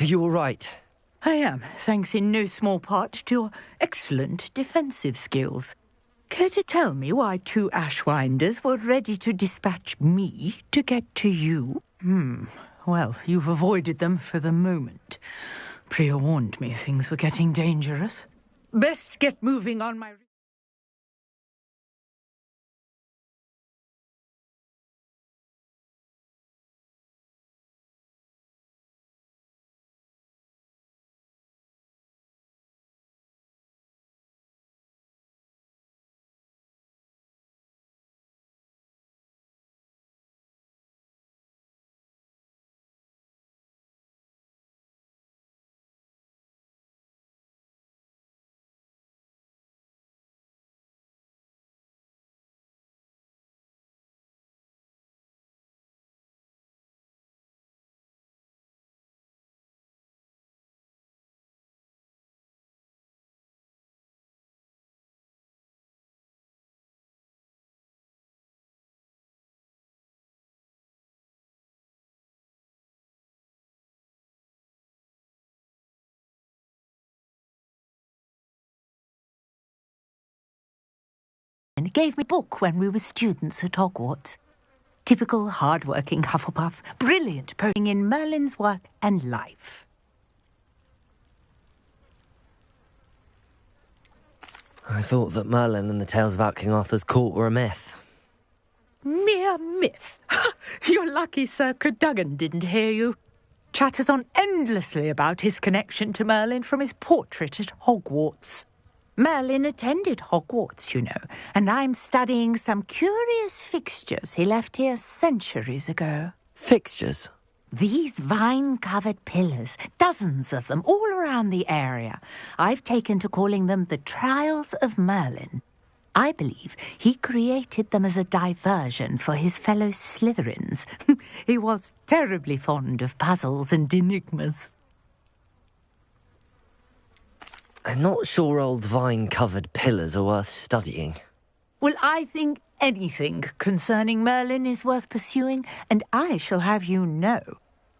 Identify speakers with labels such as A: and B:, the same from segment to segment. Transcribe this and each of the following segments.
A: Are you all right?
B: I am, thanks in no small part to your excellent defensive skills. Care to tell me why 2 Ashwinders were ready to dispatch me to get to you? Well, you've avoided them for the moment. Priya warned me things were getting dangerous. Best get moving on my... and gave me a book when we were students at Hogwarts. Typical hard-working Hufflepuff, brilliant poking in Merlin's work and life.
A: I thought that Merlin and the tales about King Arthur's court were a myth.
B: Mere myth. You're lucky Sir Cadogan didn't hear you. Chatters on endlessly about his connection to Merlin from his portrait at Hogwarts. Merlin attended Hogwarts, you know, and I'm studying some curious fixtures he left here centuries ago.
A: Fixtures?
B: These vine-covered pillars, dozens of them, all around the area. I've taken to calling them the Trials of Merlin. I believe he created them as a diversion for his fellow Slytherins. He was terribly fond of puzzles and enigmas.
A: I'm not sure old vine-covered pillars are worth studying.
B: Well, I think anything concerning Merlin is worth pursuing, and I shall have you know,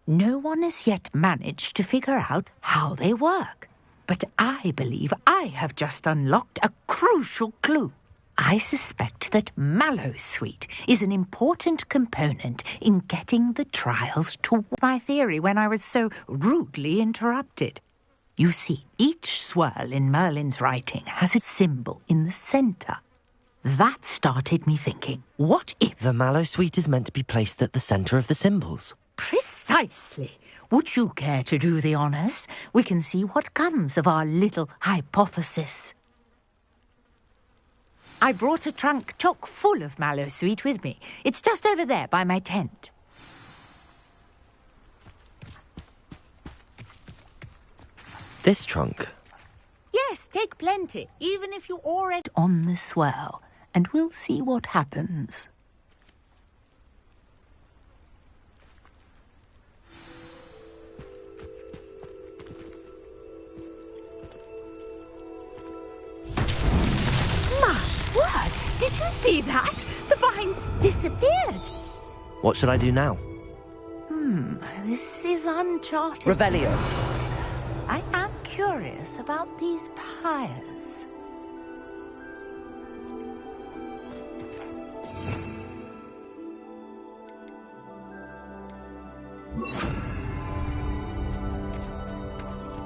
B: no one has yet managed to figure out how they work. But I believe I have just unlocked a crucial clue. I suspect that Mallowsweet is an important component in getting the trials to my theory when I was so rudely interrupted. You see, each swirl in Merlin's writing has a symbol in the centre. That started me thinking, what if...
A: The Mallowsweet is meant to be placed at the centre of the symbols.
B: Precisely. Would you care to do the honours? We can see what comes of our little hypothesis. I brought a trunk chock full of Mallowsweet with me. It's just over there by my tent.
A: This trunk?
B: Yes, take plenty, even if you already... on the swirl, and we'll see what happens. My word! Did you see that? The vines disappeared.
A: What should I do now?
B: This is uncharted.
A: Revelio.
B: I am curious about these pyres.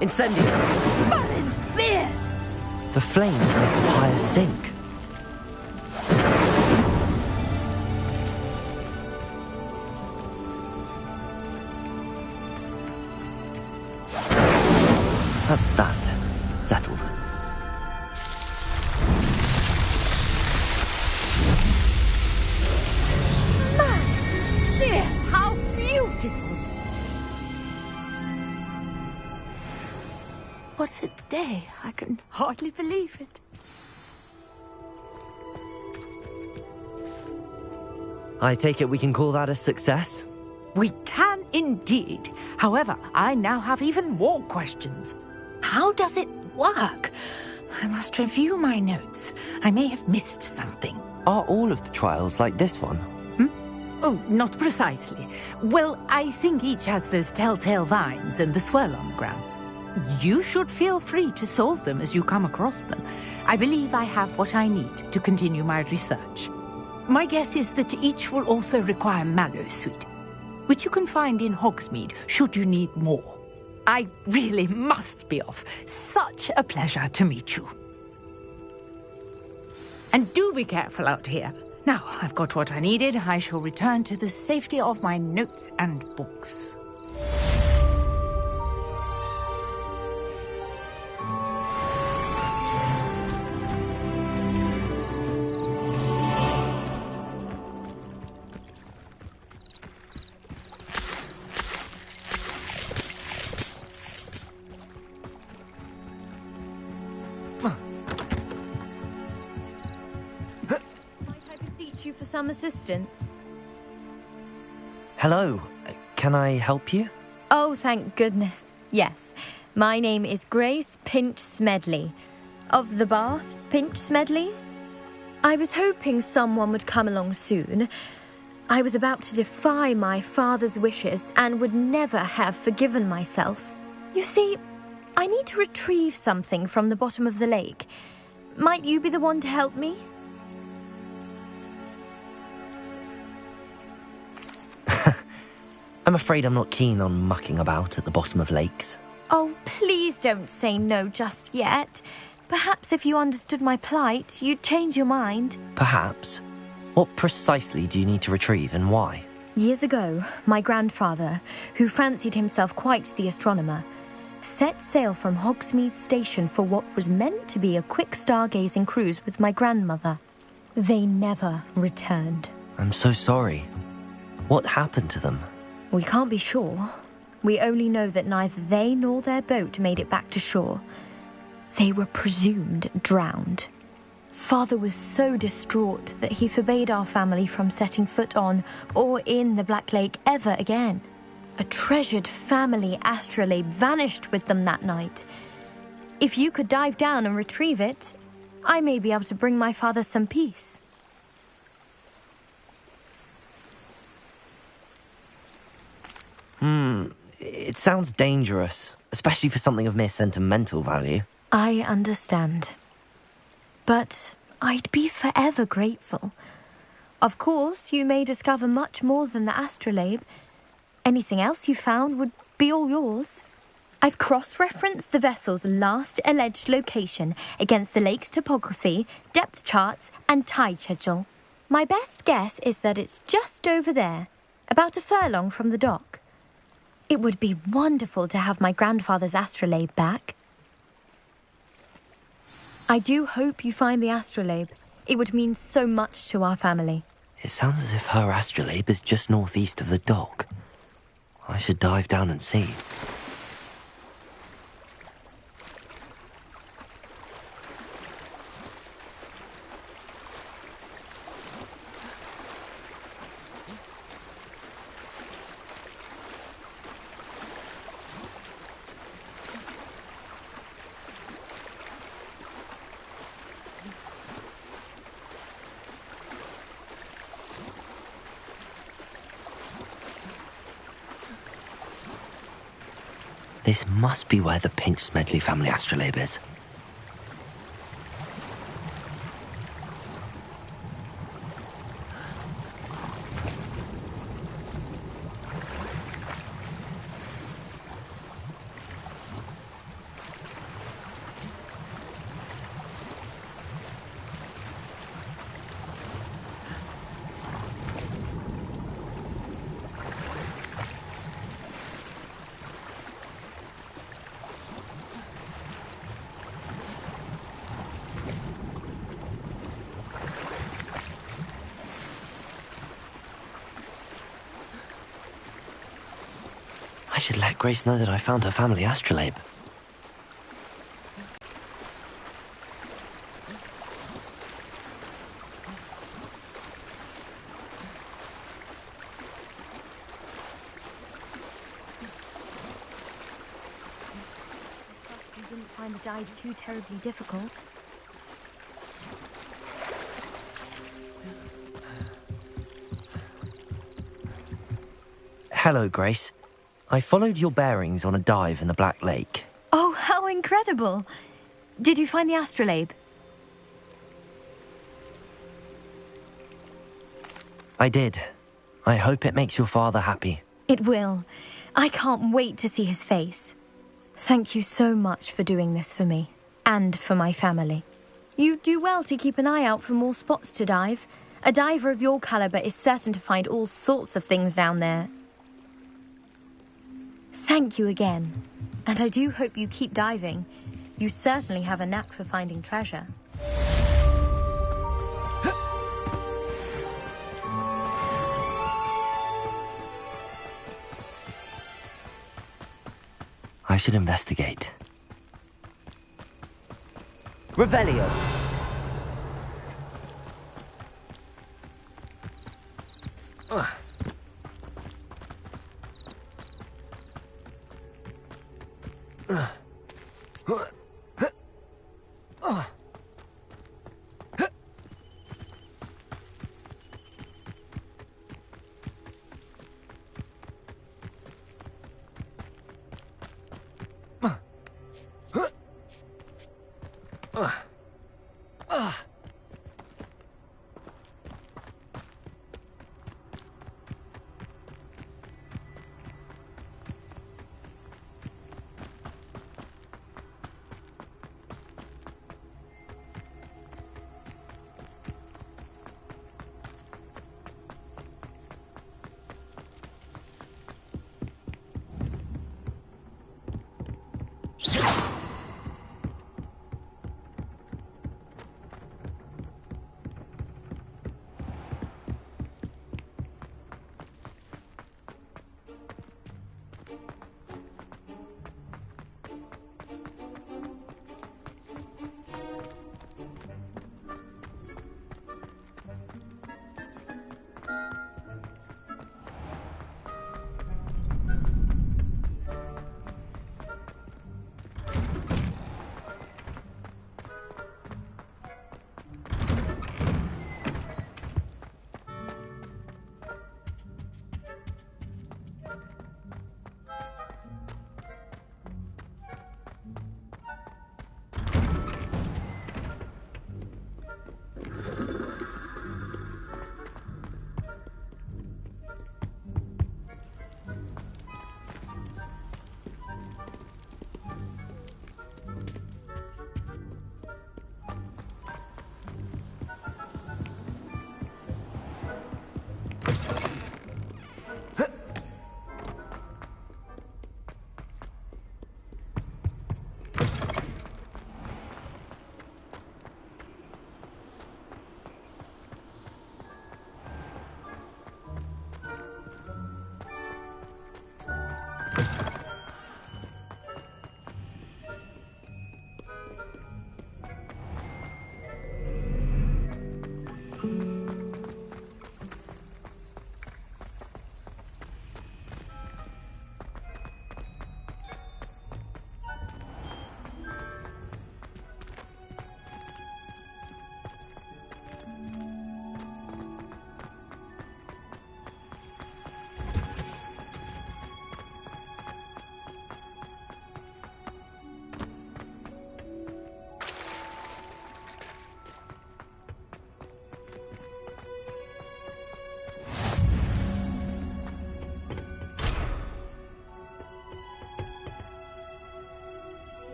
A: Incendio!
B: Merlin's beard!
A: The flames make the pyre sink. That's that. Settled.
B: Merlin's beard! How beautiful! What a day! I can hardly believe it.
A: I take it we can call that a success?
B: We can indeed. However, I now have even more questions. How does it work? I must review my notes. I may have missed something.
A: Are all of the trials like this one?
B: Oh, not precisely. Well, I think each has those telltale vines and the swirl on the ground. You should feel free to solve them as you come across them. I believe I have what I need to continue my research. My guess is that each will also require mallowsweet, which you can find in Hogsmeade should you need more. I really must be off. Such a pleasure to meet you. And do be careful out here. Now, I've got what I needed. I shall return to the safety of my notes and books.
C: You for some assistance?
A: Hello, can I help you?
C: Oh, thank goodness. Yes, my name is Grace Pinch Smedley, of the Bath Pinch Smedleys. I was hoping someone would come along soon. I was about to defy my father's wishes and would never have forgiven myself. You see, I need to retrieve something from the bottom of the lake. Might you be the one to help me?
A: I'm afraid I'm not keen on mucking about at the bottom of lakes.
C: Oh, please don't say no just yet. Perhaps if you understood my plight, you'd change your mind.
A: Perhaps. What precisely do you need to retrieve and why?
C: Years ago, my grandfather, who fancied himself quite the astronomer, set sail from Hogsmeade Station for what was meant to be a quick stargazing cruise with my grandmother. They never returned.
A: I'm so sorry. What happened to them?
C: We can't be sure. We only know that neither they nor their boat made it back to shore. They were presumed drowned. Father was so distraught that he forbade our family from setting foot on or in the Black Lake ever again. A treasured family astrolabe vanished with them that night. If you could dive down and retrieve it, I may be able to bring my father some peace.
A: It sounds dangerous, especially for something of mere sentimental value.
C: I understand. But I'd be forever grateful. Of course, you may discover much more than the astrolabe. Anything else you found would be all yours. I've cross-referenced the vessel's last alleged location against the lake's topography, depth charts, and tide schedule. My best guess is that it's just over there, about a furlong from the dock. It would be wonderful to have my grandfather's astrolabe back. I do hope you find the astrolabe. It would mean so much to our family.
A: It sounds as if her astrolabe is just northeast of the dock. I should dive down and see. This must be where the Pinch Smedley family astrolabe is. I should let Grace know that I found her family astrolabe.
C: You didn't find the dive too terribly difficult.
A: Hello, Grace. I followed your bearings on a dive in the Black Lake.
C: Oh, how incredible! Did you find the astrolabe?
A: I did. I hope it makes your father happy.
C: It will. I can't wait to see his face. Thank you so much for doing this for me, and for my family. You do well to keep an eye out for more spots to dive. A diver of your caliber is certain to find all sorts of things down there. Thank you again. And I do hope you keep diving. You certainly have a knack for finding treasure.
A: I should investigate. Revelio!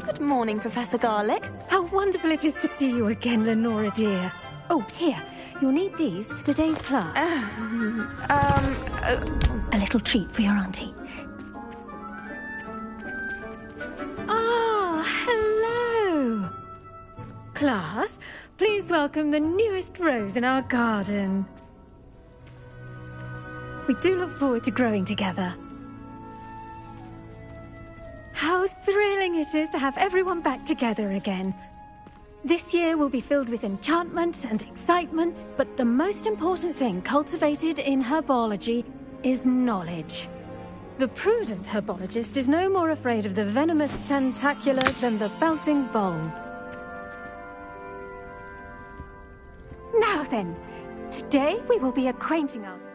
D: Good morning, Professor Garlick.
E: How wonderful it is to see you again, Lenora dear. Oh, here. You'll need these for today's class. A little treat for your auntie. Ah, hello. Class, please welcome the newest rose in our garden. We do look forward to growing together. How thrilling it is to have everyone back together again. This year will be filled with enchantment and excitement, but the most important thing cultivated in herbology is knowledge. The prudent herbologist is no more afraid of the venomous tentacular than the bouncing bowl. Now then, today we will be acquainting ourselves.